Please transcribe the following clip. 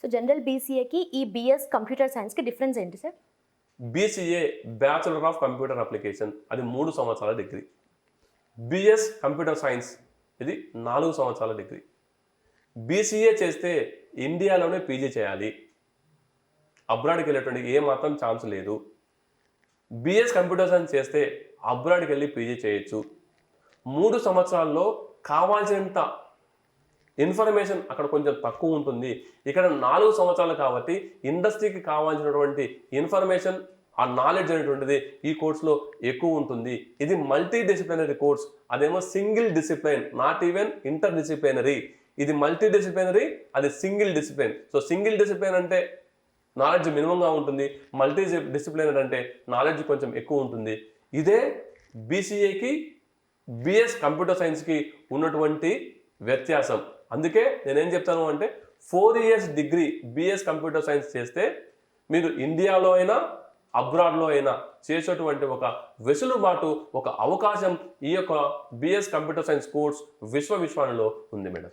So general బీసీఏకి ఈ BS computer సైన్స్కి difference ఏంటి sir? BCA bachelor of computer application, అది 3 సంవత్సరాల డిగ్రీ. బిఎస్ కంప్యూటర్ సైన్స్ ఇది 4 సంవత్సరాల డిగ్రీ. బీసీఏ చేస్తే ఇండియాలోనే పీజీ చేయాలి, అబ్రాడ్కి వెళ్ళేటువంటి ఏ మాత్రం ఛాన్స్ లేదు. బిఎస్ కంప్యూటర్ సైన్స్ చేస్తే అబ్రాడ్కి వెళ్ళి పీజీ చేయొచ్చు. 3 సంవత్సరాల్లో కావాల్సినంత ఇన్ఫర్మేషన్ అక్కడ కొంచెం తక్కువ ఉంటుంది. ఇక్కడ 4 సంవత్సరాలు కాబట్టి ఇండస్ట్రీకి కావాల్సినటువంటి ఇన్ఫర్మేషన్, ఆ నాలెడ్జ్ అనేటువంటిది ఈ కోర్సులో ఎక్కువ ఉంటుంది. ఇది మల్టీ డిసిప్లినరీ కోర్స్, అదేమో single discipline, not even inter disciplinary. ఇది మల్టీ డిసిప్లినరీ, అది single discipline. So single discipline అంటే నాలెడ్జ్ మినిమంగా ఉంటుంది, మల్టీ డిసిప్లినరీ అంటే నాలెడ్జ్ కొంచెం ఎక్కువ ఉంటుంది. ఇదే బీసీఏకి బిఎస్ కంప్యూటర్ సైన్స్కి ఉన్నటువంటి వ్యత్యాసం. అందుకే నేనేం చెప్తాను అంటే 4 years degree BS computer science చేస్తే మీరు ఇండియాలో అయినా అబ్రాడ్లో అయినా చేసేటువంటి ఒక వెసులుబాటు, ఒక అవకాశం ఈ యొక్క బిఎస్ కంప్యూటర్ సైన్స్ కోర్స్ విశ్వవిద్యాలయంలో ఉంది మేడం.